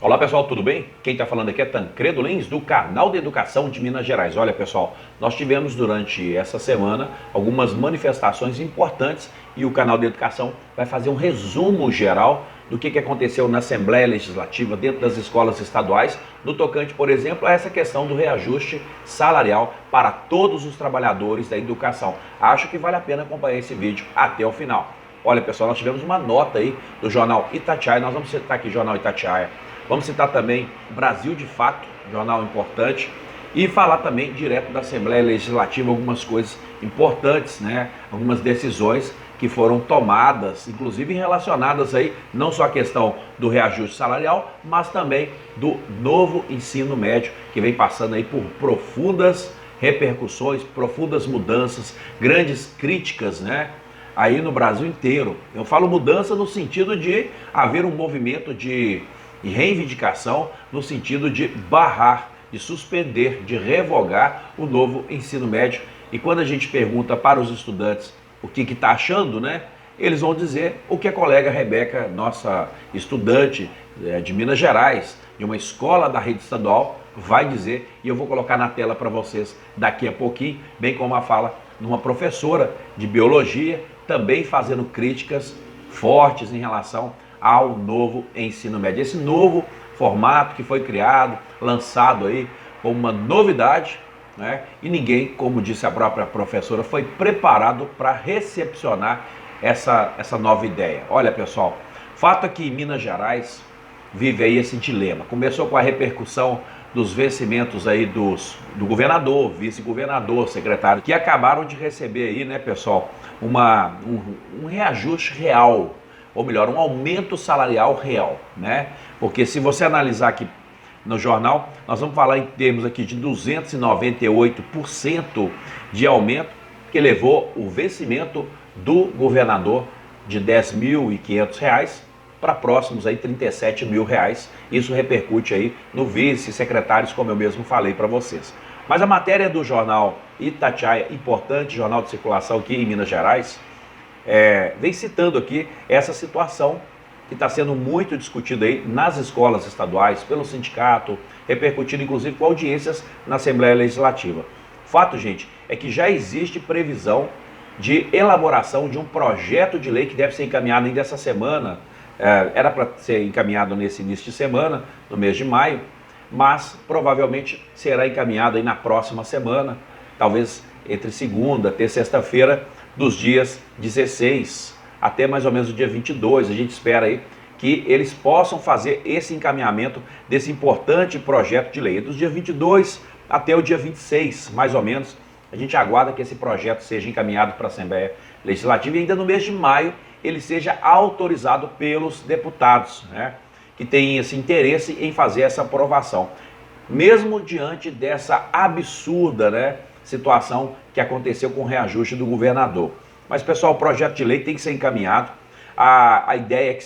Olá pessoal, tudo bem? Quem está falando aqui é Tancredo Lins, do Canal de Educação de Minas Gerais. Olha pessoal, nós tivemos durante essa semana algumas manifestações importantes e o Canal de Educação vai fazer um resumo geral do que aconteceu na Assembleia Legislativa dentro das escolas estaduais, no tocante, por exemplo, a essa questão do reajuste salarial para todos os trabalhadores da educação. Acho que vale a pena acompanhar esse vídeo até o final. Olha pessoal, nós tivemos uma nota aí do jornal Itatiaia, nós vamos citar aqui o jornal Itatiaia. Vamos citar também Brasil de Fato, jornal importante, e falar também direto da Assembleia Legislativa algumas coisas importantes, né? Algumas decisões que foram tomadas, inclusive relacionadas aí não só à questão do reajuste salarial, mas também do novo ensino médio, que vem passando aí por profundas repercussões, profundas mudanças, grandes críticas, né? Aí no Brasil inteiro. Eu falo mudança no sentido de haver um movimento de reivindicação, no sentido de barrar, de suspender, de revogar o novo ensino médio. E quando a gente pergunta para os estudantes o que está achando, né? Eles vão dizer o que a colega Rebeca, nossa estudante de Minas Gerais, de uma escola da rede estadual, vai dizer, e eu vou colocar na tela para vocês daqui a pouquinho, bem como a fala de uma professora de biologia, também fazendo críticas fortes em relação ao novo ensino médio. Esse novo formato que foi criado, lançado aí como uma novidade, né? E ninguém, como disse a própria professora, foi preparado para recepcionar essa nova ideia. Olha pessoal, fato é que em Minas Gerais vive aí esse dilema. Começou com a repercussão dos vencimentos aí do governador, vice-governador, secretário, que acabaram de receber aí, né pessoal, um reajuste real, ou melhor, um aumento salarial real, né? Porque se você analisar aqui no jornal, nós vamos falar em termos aqui de 298% de aumento, que levou o vencimento do governador de R$ 10.500 para próximos aí R$ 37.000. Isso repercute aí no vice-secretários, como eu mesmo falei para vocês. Mas a matéria do jornal Itatiaia, importante jornal de circulação aqui em Minas Gerais, vem citando aqui essa situação que está sendo muito discutida aí nas escolas estaduais, pelo sindicato, repercutindo inclusive com audiências na Assembleia Legislativa. Fato, gente, é que já existe previsão de elaboração de um projeto de lei que deve ser encaminhado ainda essa semana. Era para ser encaminhado nesse início de semana, no mês de maio, mas provavelmente será encaminhado aí na próxima semana, talvez entre segunda até sexta-feira, dos dias 16 até mais ou menos o dia 22. A gente espera aí que eles possam fazer esse encaminhamento desse importante projeto de lei. Dos dias 22 até o dia 26, mais ou menos, a gente aguarda que esse projeto seja encaminhado para a Assembleia Legislativa e ainda no mês de maio ele seja autorizado pelos deputados, né, que têm esse interesse em fazer essa aprovação. Mesmo diante dessa absurda, né, situação que aconteceu com o reajuste do governador. Mas pessoal, o projeto de lei tem que ser encaminhado. A ideia é que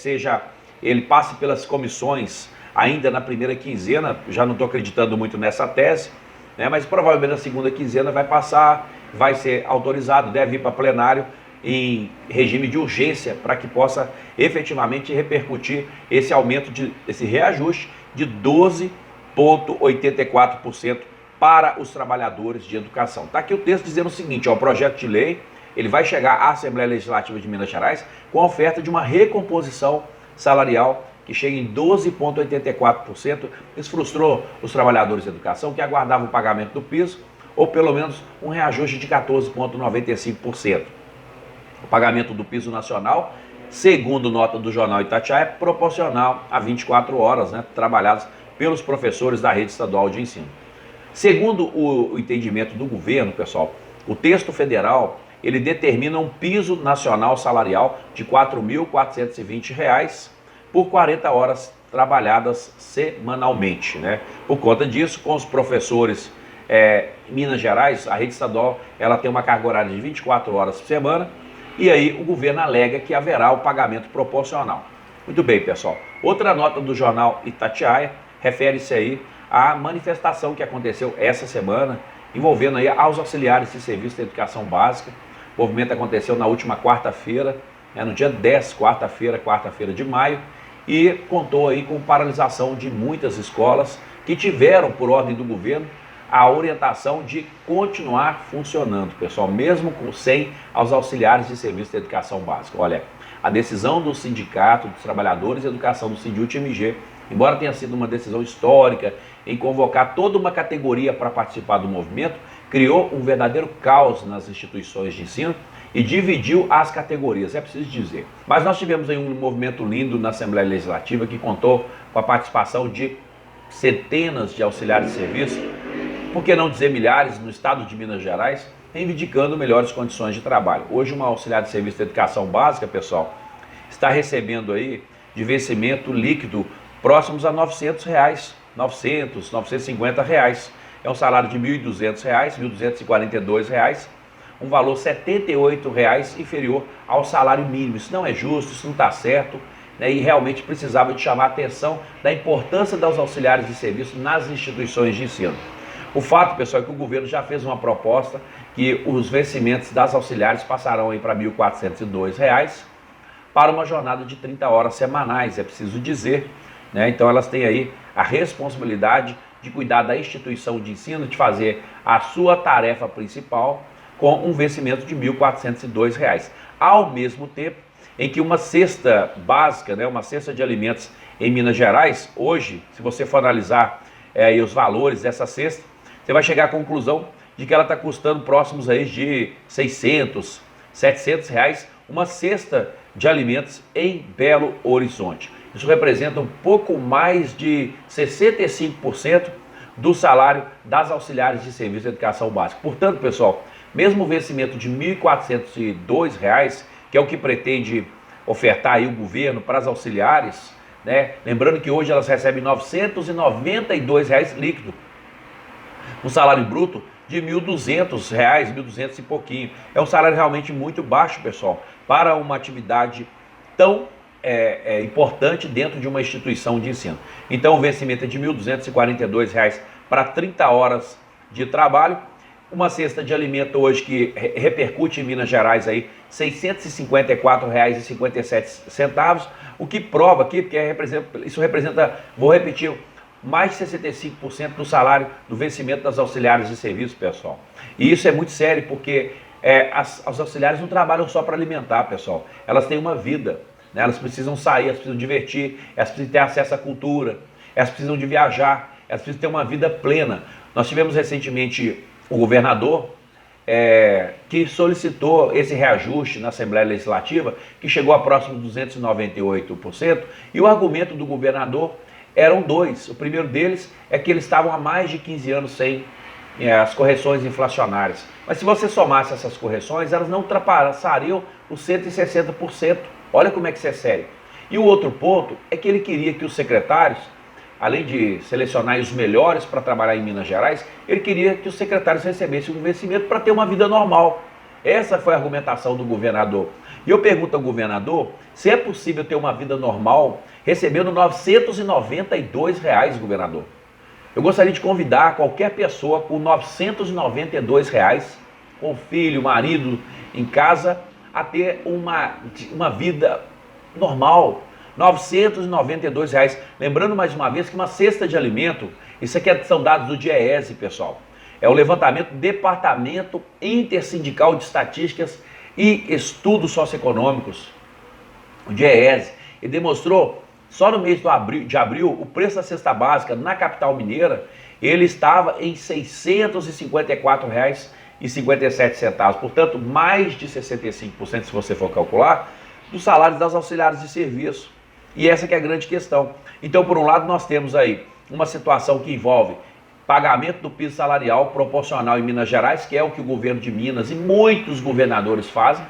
ele passe pelas comissões ainda na primeira quinzena. Já não estou acreditando muito nessa tese, né, mas provavelmente na segunda quinzena vai passar, vai ser autorizado, deve ir para plenário em regime de urgência para que possa efetivamente repercutir esse aumento, esse reajuste de 12,84% para os trabalhadores de educação. Está aqui o texto dizendo o seguinte, ó, o projeto de lei ele vai chegar à Assembleia Legislativa de Minas Gerais com a oferta de uma recomposição salarial que chega em 12,84%. Isso frustrou os trabalhadores de educação que aguardavam o pagamento do piso ou pelo menos um reajuste de 14,95%. O pagamento do piso nacional, segundo nota do jornal Itatiaia, é proporcional a 24 horas, né, trabalhadas pelos professores da rede estadual de ensino. Segundo o entendimento do governo, pessoal, o texto federal ele determina um piso nacional salarial de R$ 4.420 por 40 horas trabalhadas semanalmente, né? Por conta disso, com os professores em Minas Gerais, a rede estadual ela tem uma carga horária de 24 horas por semana e aí o governo alega que haverá o pagamento proporcional. Muito bem, pessoal. Outra nota do jornal Itatiaia refere-se aí à manifestação que aconteceu essa semana envolvendo aí aos auxiliares de serviço de educação básica. O movimento aconteceu na última quarta-feira, no dia 10, quarta-feira de maio, e contou aí com paralisação de muitas escolas que tiveram, por ordem do governo, a orientação de continuar funcionando, pessoal, mesmo sem os auxiliares de serviço de educação básica. Olha, a decisão do Sindicato dos Trabalhadores de Educação do Sindiúti-MG, embora tenha sido uma decisão histórica em convocar toda uma categoria para participar do movimento, criou um verdadeiro caos nas instituições de ensino e dividiu as categorias, é preciso dizer. Mas nós tivemos aí um movimento lindo na Assembleia Legislativa que contou com a participação de centenas de auxiliares de serviço, por que não dizer milhares, no estado de Minas Gerais, reivindicando melhores condições de trabalho. Hoje uma auxiliar de serviço de educação básica, pessoal, está recebendo aí de vencimento líquido próximos a R$900, 900, R$950. É um salário de R$1.200, R$1.242, um valor R$78 inferior ao salário mínimo. Isso não é justo, isso não está certo, né? E realmente precisava de chamar a atenção da importância dos auxiliares de serviço nas instituições de ensino. O fato, pessoal, é que o governo já fez uma proposta que os vencimentos das auxiliares passarão aí para R$1.402 para uma jornada de 30 horas semanais, é preciso dizer, né? Então elas têm aí a responsabilidade de cuidar da instituição de ensino, de fazer a sua tarefa principal com um vencimento de R$1.402, ao mesmo tempo em que uma cesta básica, né, uma cesta de alimentos em Minas Gerais, hoje, se você for analisar os valores dessa cesta, você vai chegar à conclusão de que ela está custando próximos aí de R$600, R$700, uma cesta de alimentos em Belo Horizonte. Isso representa um pouco mais de 65% do salário das auxiliares de serviço de educação básica. Portanto, pessoal, mesmo o vencimento de R$1.402, que é o que pretende ofertar aí o governo para as auxiliares, né? Lembrando que hoje elas recebem R$992 líquido, um salário bruto de R$1.200, R$1.200 e pouquinho. É um salário realmente muito baixo, pessoal, para uma atividade tão importante dentro de uma instituição de ensino. Então o vencimento é de R$1.242 para 30 horas de trabalho. Uma cesta de alimento hoje que repercute em Minas Gerais aí R$654,57, o que prova aqui, porque isso representa, vou repetir, mais de 65% do salário do vencimento das auxiliares de serviço, pessoal. E isso é muito sério, porque as auxiliares não trabalham só para alimentar, pessoal. Elas têm uma vida, né? Elas precisam sair, elas precisam divertir, elas precisam ter acesso à cultura, elas precisam de viajar, elas precisam ter uma vida plena. Nós tivemos recentemente o governador que solicitou esse reajuste na Assembleia Legislativa, que chegou a próximo de 298%, e o argumento do governador eram dois. O primeiro deles é que eles estavam há mais de 15 anos sem as correções inflacionárias. Mas se você somasse essas correções, elas não ultrapassariam os 160%. Olha como é que isso é sério. E o outro ponto é que ele queria que os secretários, além de selecionar os melhores para trabalhar em Minas Gerais, ele queria que os secretários recebessem um vencimento para ter uma vida normal. Essa foi a argumentação do governador. E eu pergunto ao governador se é possível ter uma vida normal recebendo R$992, governador. Eu gostaria de convidar qualquer pessoa com R$992, com filho, marido em casa, a ter uma vida normal. R$992. Lembrando mais uma vez que uma cesta de alimento, isso aqui são dados do DIEESE, pessoal. É o levantamento do Departamento Intersindical de Estatísticas e Estudos Socioeconômicos, o DIEESE, e demonstrou, só no mês de abril, o preço da cesta básica na capital mineira, ele estava em R$654,57, portanto, mais de 65%, se você for calcular, dos salários das auxiliares de serviço. E essa que é a grande questão. Então, por um lado, nós temos aí uma situação que envolve pagamento do piso salarial proporcional em Minas Gerais, que é o que o governo de Minas e muitos governadores fazem.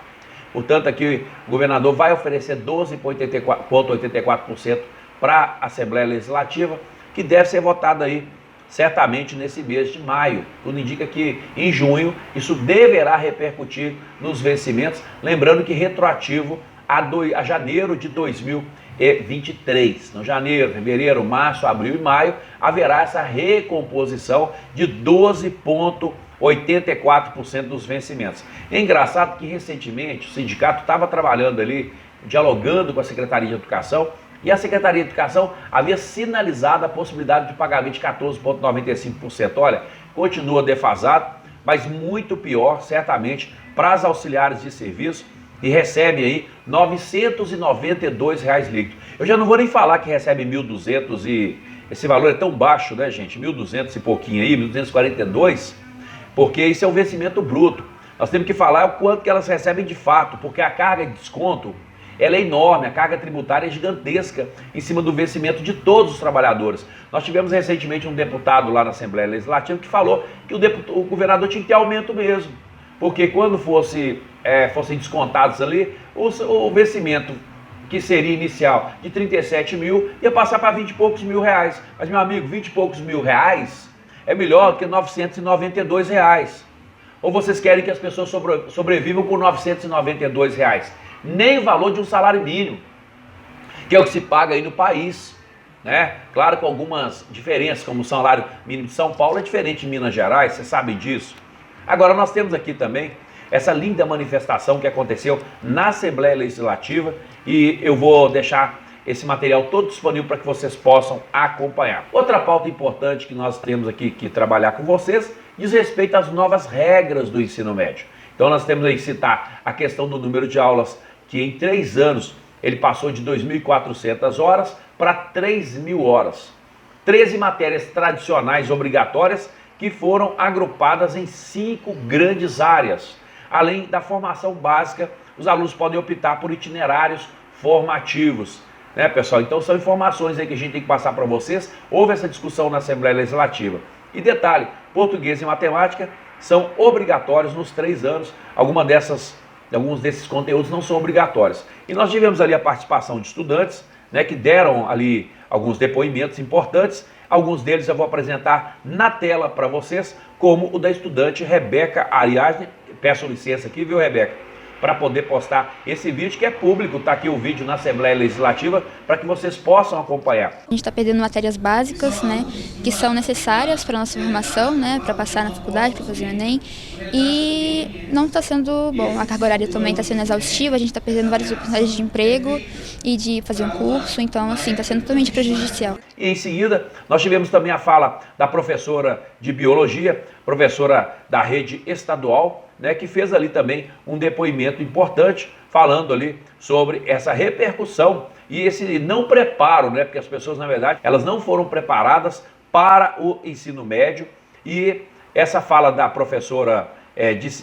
Portanto, aqui o governador vai oferecer 12,84% para a Assembleia Legislativa, que deve ser votada aí certamente nesse mês de maio. Tudo indica que em junho isso deverá repercutir nos vencimentos, lembrando que retroativo a janeiro de 2023. No janeiro, fevereiro, março, abril e maio, haverá essa recomposição de 12,84% dos vencimentos. É engraçado que recentemente o sindicato estava trabalhando ali, dialogando com a Secretaria de Educação, E a Secretaria de Educação havia sinalizado a possibilidade de pagamento de 14,95%. Olha, continua defasado, mas muito pior, certamente, para as auxiliares de serviço, e recebe aí R$ 992 líquido. Eu já não vou nem falar que recebe 1.200 e esse valor é tão baixo, né, gente? 1.200 e pouquinho aí, 1.242, porque isso é o vencimento bruto. Nós temos que falar o quanto que elas recebem de fato, porque a carga de desconto, ela é enorme, a carga tributária é gigantesca em cima do vencimento de todos os trabalhadores. Nós tivemos recentemente um deputado lá na Assembleia Legislativa que falou que o governador tinha que ter aumento mesmo, porque quando fossem descontados ali, o vencimento que seria inicial de 37 mil ia passar para 20 e poucos mil reais. Mas, meu amigo, 20 e poucos mil reais é melhor do que 992 reais. Ou vocês querem que as pessoas sobrevivam com 992 reais? Nem o valor de um salário mínimo, que é o que se paga aí no país, né? Claro, com algumas diferenças, como o salário mínimo de São Paulo é diferente de Minas Gerais, você sabe disso. Agora, nós temos aqui também essa linda manifestação que aconteceu na Assembleia Legislativa e eu vou deixar esse material todo disponível para que vocês possam acompanhar. Outra pauta importante que nós temos aqui que trabalhar com vocês diz respeito às novas regras do ensino médio. Então nós temos aí que citar a questão do número de aulas, que em 3 anos ele passou de 2.400 horas para 3.000 horas. 13 matérias tradicionais obrigatórias que foram agrupadas em 5 grandes áreas. Além da formação básica, os alunos podem optar por itinerários formativos, né, pessoal? Então são informações aí que a gente tem que passar para vocês. Houve essa discussão na Assembleia Legislativa. E detalhe, português e matemática são obrigatórios nos 3 anos. Alguns desses conteúdos não são obrigatórios. E nós tivemos ali a participação de estudantes, né, que deram ali alguns depoimentos importantes. Alguns deles eu vou apresentar na tela para vocês, como o da estudante Rebeca Ariadne. Peço licença aqui, viu, Rebeca, para poder postar esse vídeo que é público. Está aqui o vídeo na Assembleia Legislativa para que vocês possam acompanhar. A gente está perdendo matérias básicas, né, que são necessárias para a nossa formação, né, para passar na faculdade, para fazer o Enem, e não está sendo bom. A carga horária também está sendo exaustiva, a gente está perdendo várias oportunidades de emprego e de fazer um curso, então assim, está sendo totalmente prejudicial. E em seguida, nós tivemos também a fala da professora de Biologia, professora da rede estadual, né, que fez ali também um depoimento importante, falando ali sobre essa repercussão e esse não preparo, né, porque as pessoas, na verdade, elas não foram preparadas para o ensino médio. E essa fala da professora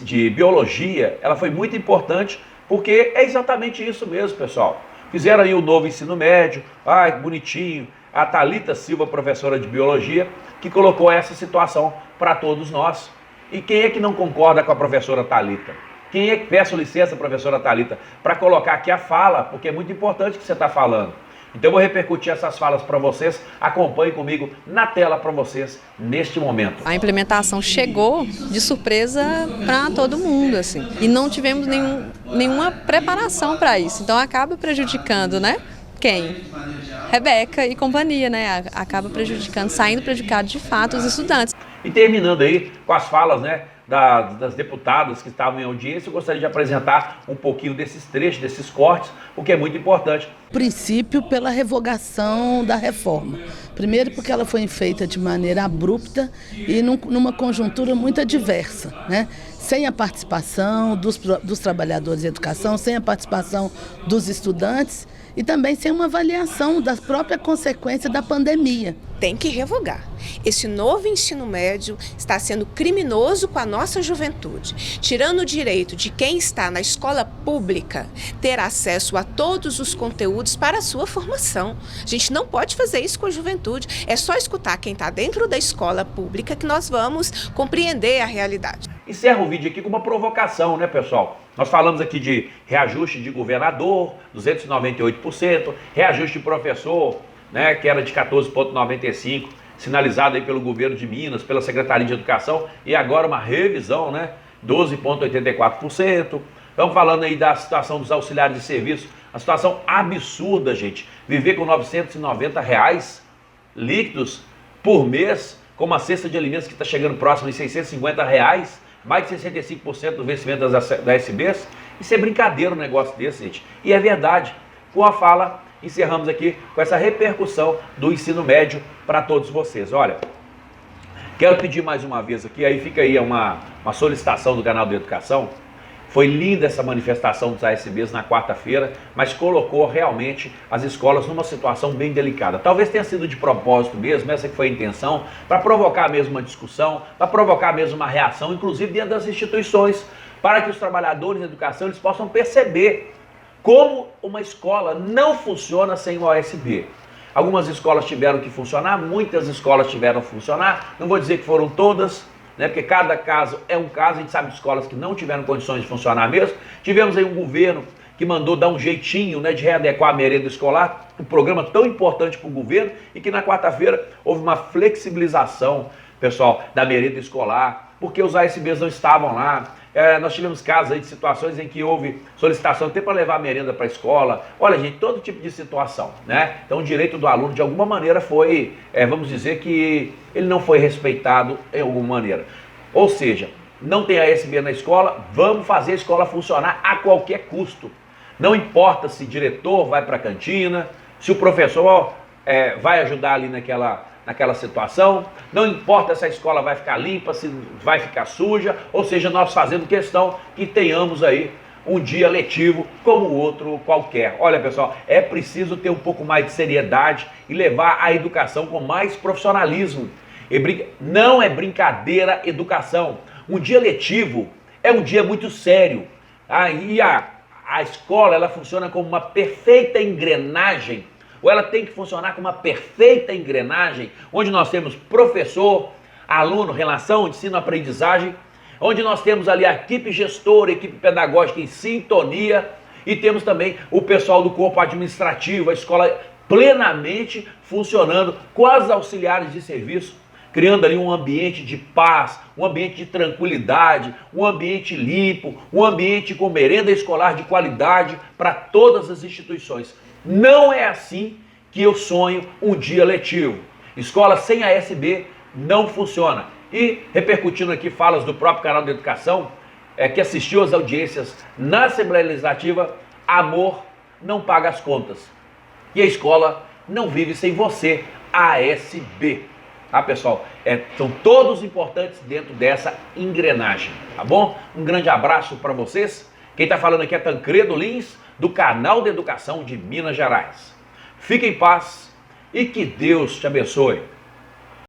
de Biologia, ela foi muito importante, porque é exatamente isso mesmo, pessoal. Fizeram aí o novo ensino médio, ai, bonitinho, a Thalita Silva, professora de Biologia, que colocou essa situação para todos nós. E quem é que não concorda com a professora Thalita? Quem é que, peço licença, professora Thalita, para colocar aqui a fala, porque é muito importante o que você está falando. Então eu vou repercutir essas falas para vocês, acompanhe comigo na tela para vocês neste momento. A implementação chegou de surpresa para todo mundo, assim, e não tivemos nenhuma preparação para isso, então acaba prejudicando, né? Quem? Rebeca e companhia, né? Acaba prejudicando, saindo prejudicado de fato os estudantes. E terminando aí com as falas, né, das deputadas que estavam em audiência, eu gostaria de apresentar um pouquinho desses trechos, desses cortes, o que é muito importante. Princípio pela revogação da reforma. Primeiro porque ela foi feita de maneira abrupta e numa conjuntura muito adversa, né? Sem a participação dos trabalhadores de educação, sem a participação dos estudantes e também sem uma avaliação da própria consequência da pandemia. Tem que revogar. Esse novo ensino médio está sendo criminoso com a nossa juventude, tirando o direito de quem está na escola pública ter acesso a todos os conteúdos para a sua formação. A gente não pode fazer isso com a juventude. É só escutar quem está dentro da escola pública que nós vamos compreender a realidade. Encerro o vídeo aqui com uma provocação, né, pessoal? Nós falamos aqui de reajuste de governador, 298%, reajuste de professor, né, que era de 14,95%, sinalizado aí pelo governo de Minas, pela Secretaria de Educação, e agora uma revisão, né, 12,84%. Estamos falando aí da situação dos auxiliares de serviço, a situação absurda, gente. Viver com R$990 líquidos por mês, com uma cesta de alimentos que está chegando próximo de R$650, mais de 65% do vencimento das SBs. Isso é brincadeira um negócio desse, gente. E é verdade, com a fala encerramos aqui com essa repercussão do ensino médio para todos vocês. Olha, quero pedir mais uma vez aqui, aí fica aí uma solicitação do Canal da Educação. Foi linda essa manifestação dos ASBs na quarta-feira, mas colocou realmente as escolas numa situação bem delicada. Talvez tenha sido de propósito mesmo, essa que foi a intenção, para provocar mesmo uma discussão, para provocar mesmo uma reação, inclusive dentro das instituições, para que os trabalhadores da educação eles possam perceber como uma escola não funciona sem o ASB. Algumas escolas tiveram que funcionar, muitas escolas tiveram que funcionar, não vou dizer que foram todas, né, porque cada caso é um caso, a gente sabe de escolas que não tiveram condições de funcionar mesmo. Tivemos aí um governo que mandou dar um jeitinho, né, de readequar a merenda escolar, um programa tão importante para o governo, e que na quarta-feira houve uma flexibilização, pessoal, da merenda escolar, porque os ASBs não estavam lá. Nós tivemos casos aí de situações em que houve solicitação até para levar a merenda para a escola. Olha, gente, todo tipo de situação, né? Então o direito do aluno de alguma maneira foi, vamos dizer que ele não foi respeitado em alguma maneira. Ou seja, não tem ASB na escola, vamos fazer a escola funcionar a qualquer custo. Não importa se o diretor vai para a cantina, se o professor vai ajudar ali naquela situação, não importa se a escola vai ficar limpa, se vai ficar suja, ou seja, nós fazendo questão que tenhamos aí um dia letivo como o outro qualquer. Olha, pessoal, é preciso ter um pouco mais de seriedade e levar a educação com mais profissionalismo. Não é brincadeira educação. Um dia letivo é um dia muito sério. E a escola ela funciona como uma perfeita engrenagem, ou ela tem que funcionar como uma perfeita engrenagem, onde nós temos professor, aluno, relação, ensino-aprendizagem, onde nós temos ali a equipe gestora, a equipe pedagógica em sintonia, e temos também o pessoal do corpo administrativo, a escola plenamente funcionando com as auxiliares de serviço, criando ali um ambiente de paz, um ambiente de tranquilidade, um ambiente limpo, um ambiente com merenda escolar de qualidade para todas as instituições. Não é assim que eu sonho um dia letivo. Escola sem ASB não funciona. E repercutindo aqui falas do próprio Canal da Educação, que assistiu às audiências na Assembleia Legislativa, amor não paga as contas. E a escola não vive sem você, ASB. Tá, pessoal? São todos importantes dentro dessa engrenagem, tá bom? Um grande abraço para vocês. Quem está falando aqui é Tancredo Lins, do Canal da Educação de Minas Gerais. Fique em paz e que Deus te abençoe.